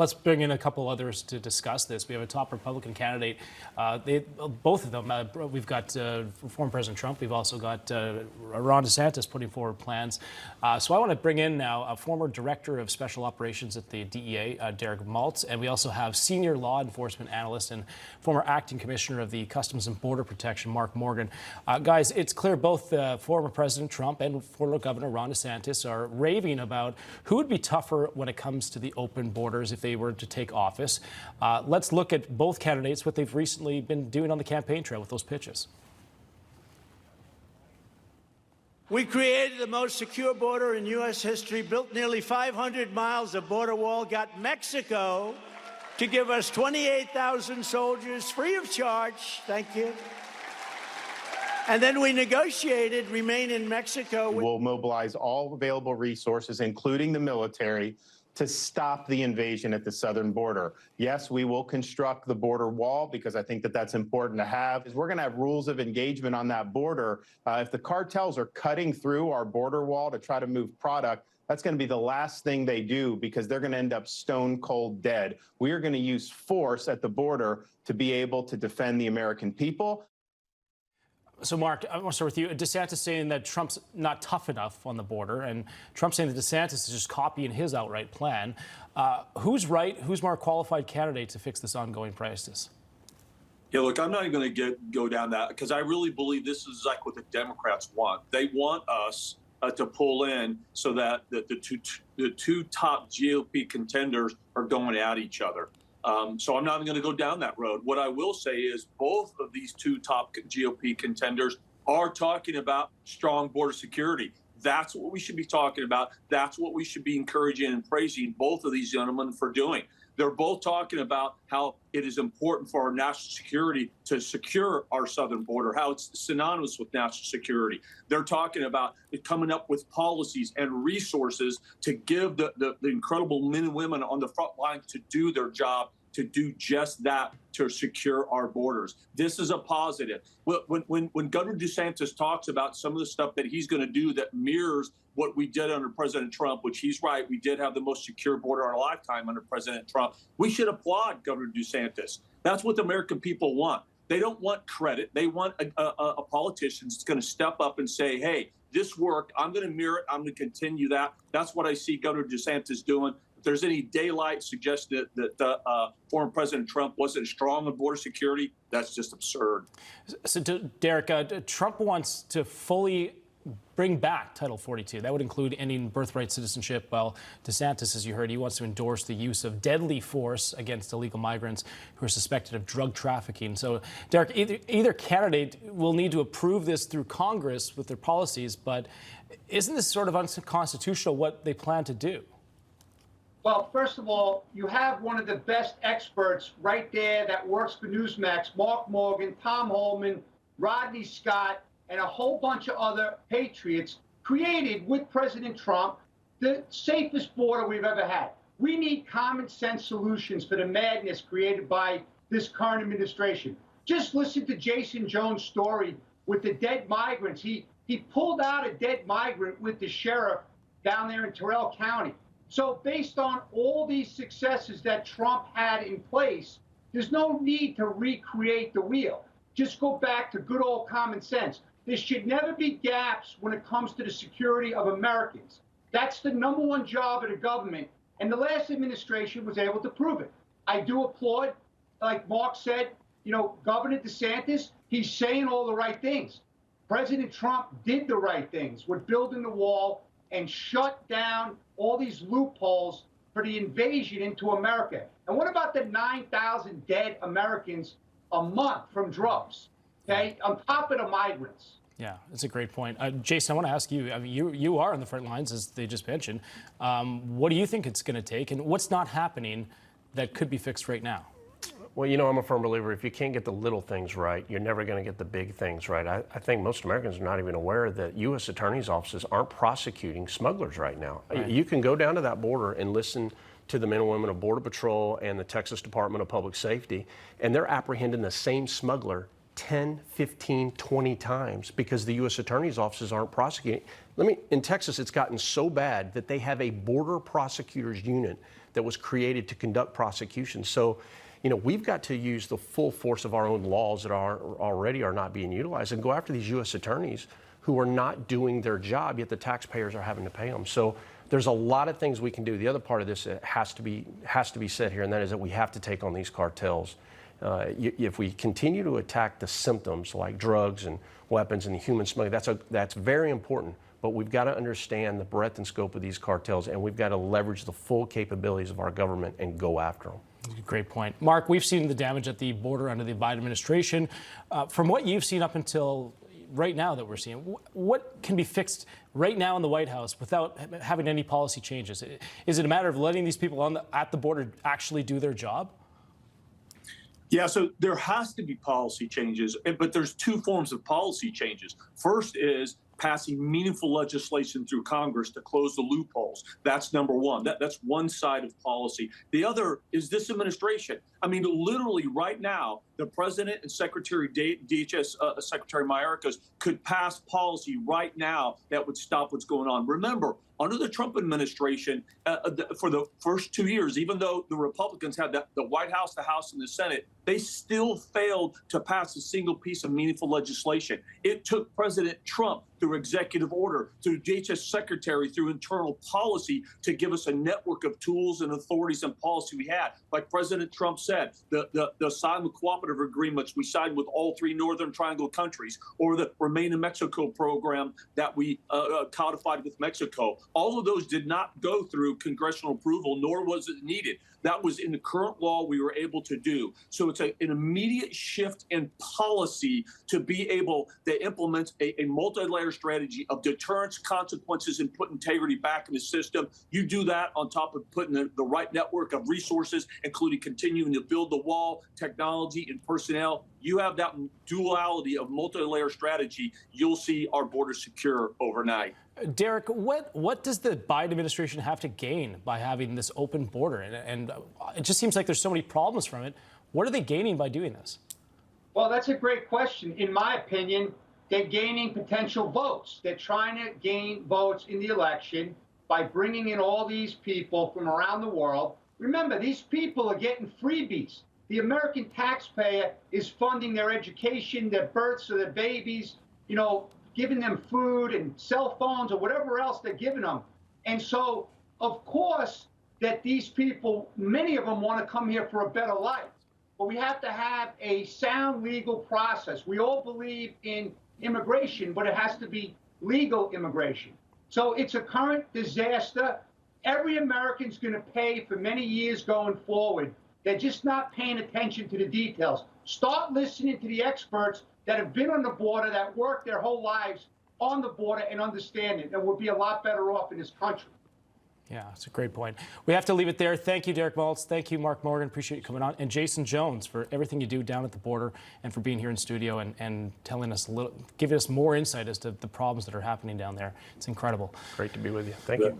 Let's bring in a couple others to discuss this. We have a top Republican candidate. Both of them. We've got former President Trump. We've also got Ron DeSantis putting forward plans. So I want to bring in now a former Director of Special Operations at the DEA, Derek Maltz, and we also have Senior Law Enforcement Analyst and former Acting Commissioner of the Customs and Border Protection, Mark Morgan. Guys, it's clear both former President Trump and former Governor Ron DeSantis are raving about who would be tougher when it comes to the open borders if they were to take office. Let's look at both candidates, what they've recently been doing on the campaign trail with those pitches. We created the most secure border in U.S. history, built nearly 500 miles of border wall, got Mexico to give us 28,000 soldiers free of charge. Thank you. And then we negotiated remain in Mexico. We'll mobilize all available resources, including the military, to stop the invasion at the southern border. Yes, we will construct the border wall because I think that that's important to have. We're going to have rules of engagement on that border. If the cartels are cutting through our border wall to try to move product, that's going to be the last thing they do because they're going to end up stone cold dead. We are going to use force at the border to be able to defend the American people. So, Mark, I want to start with you. DeSantis saying that Trump's not tough enough on the border, and Trump saying that DeSantis is just copying his outright plan. Who's right? Who's more qualified candidate to fix this ongoing crisis? Yeah, look, I'm not even going to go down that because I really believe this is like what the Democrats want. They want us to pull in so that the two top GOP contenders are going at each other. So I'm not even going to go down that road. What I will say is both of these two top GOP contenders are talking about strong border security. That's what we should be talking about. That's what we should be encouraging and praising both of these gentlemen for doing. They're both talking about how it is important for our national security to secure our southern border, how it's synonymous with national security. They're talking about coming up with policies and resources to give the incredible men and women on the front lines to do their job, to do just that, to secure our borders. This is a positive. When Governor DeSantis talks about some of the stuff that he's going to do that mirrors what we did under President Trump, which he's right, we did have the most secure border in our lifetime under President Trump, we should applaud Governor DeSantis. That's what the American people want. They don't want credit. They want a politician that's going to step up and say, hey, this worked. I'm going to mirror it. I'm going to continue that. That's what I see Governor DeSantis doing. If there's any daylight suggesting that former President Trump wasn't strong on border security, that's just absurd. So, Derek, Trump wants to fully bring back Title 42. That would include ending birthright citizenship, while DeSantis, as you heard, he wants to endorse the use of deadly force against illegal migrants who are suspected of drug trafficking. So, Derek, either candidate will need to approve this through Congress with their policies, but isn't this sort of unconstitutional what they plan to do? Well, first of all, you have one of the best experts right there that works for NEWSMAX, Mark Morgan, Tom Holman, Rodney Scott, and a whole bunch of other patriots created with President Trump the safest border we've ever had. We need common sense solutions for the madness created by this current administration. Just listen to Jaeson Jones' story with the dead migrants. He pulled out a dead migrant with the sheriff down there in Terrell County. So based on all these successes that Trump had in place, there's no need to recreate the wheel. Just go back to good old common sense. There should never be gaps when it comes to the security of Americans. That's the #1 job of the government, and the last administration was able to prove it. I do applaud, like Mark said, Governor DeSantis, he's saying all the right things. President Trump did the right things with building the wall and shut down all these loopholes for the invasion into America. And what about the 9,000 dead Americans a month from drugs, okay, on top of the migrants? Yeah, that's a great point. Jaeson, I want to ask you, I mean, you are on the front lines, as they just mentioned. What do you think it's going to take, and what's not happening that could be fixed right now? Well, I'm a firm believer, if you can't get the little things right, you're never going to get the big things right. I think most Americans are not even aware that U.S. attorneys' offices aren't prosecuting smugglers right now. Right. You can go down to that border and listen to the men and women of Border Patrol and the Texas Department of Public Safety, and they're apprehending the same smuggler 10, 15, 20 times because the U.S. attorney's offices aren't prosecuting. In Texas, it's gotten so bad that they have a border prosecutors unit that was created to conduct prosecutions. So, you know, we've got to use the full force of our own laws that already are not being utilized and go after these U.S. attorneys who are not doing their job, yet the taxpayers are having to pay them. So there's a lot of things we can do. The other part of this has to be said here, and that is that we have to take on these cartels. If we continue to attack the symptoms like drugs and weapons and human smuggling, that's very important. But we've got to understand the breadth and scope of these cartels, and we've got to leverage the full capabilities of our government and go after them. Great point. Mark, we've seen the damage at the border under the Biden administration. From what you've seen up until right now that we're seeing, what can be fixed right now in the White House without having any policy changes? Is it a matter of letting these people at the border actually do their job? Yeah, so there has to be policy changes, but there's two forms of policy changes. First is passing meaningful legislation through Congress to close the loopholes. That's number one. That's one side of policy. The other is this administration. I mean, literally right now, the president and Secretary DHS Secretary Mayorkas could pass policy right now that would stop what's going on. Remember, under the Trump administration, for the first 2 years, even though the Republicans had the White House, the House, and the Senate, they still failed to pass a single piece of meaningful legislation. It took President Trump through executive order, through DHS Secretary, through internal policy to give us a network of tools and authorities and policy we had. Like President Trump said, the asylum cooperative agreements we signed with all 3 Northern Triangle countries, or the Remain in Mexico program that we codified with Mexico. All of those did not go through congressional approval, nor was it needed. That was in the current law we were able to do. So it's an immediate shift in policy to be able to implement a multi-layer strategy of deterrence, consequences, and put integrity back in the system. You do that on top of putting the right network of resources, including continuing to build the wall, technology, and personnel. You have that duality of multi-layer strategy, you'll see our border secure overnight. Derek, what does the Biden administration have to gain by having this open border? And it just seems like there's so many problems from it. What are they gaining by doing this? Well, that's a great question. In my opinion, they're gaining potential votes. They're trying to gain votes in the election by bringing in all these people from around the world. Remember, these people are getting freebies. The American taxpayer is funding their education, their births of their babies, you know, giving them food and cell phones or whatever else they're giving them. And so, of course, that these people, many of them want to come here for a better life. But we have to have a sound legal process. We all believe in immigration, but it has to be legal immigration. So it's a current disaster. Every American's going to pay for many years going forward. They're just not paying attention to the details. Start listening to the experts that have been on the border, that work their whole lives on the border, and understand it. And we'll be a lot better off in this country. Yeah, it's a great point. We have to leave it there. Thank you, Derek Maltz. Thank you, Mark Morgan. Appreciate you coming on. And Jaeson Jones for everything you do down at the border and for being here in studio and telling us giving us more insight as to the problems that are happening down there. It's incredible. Great to be with you. Thank you.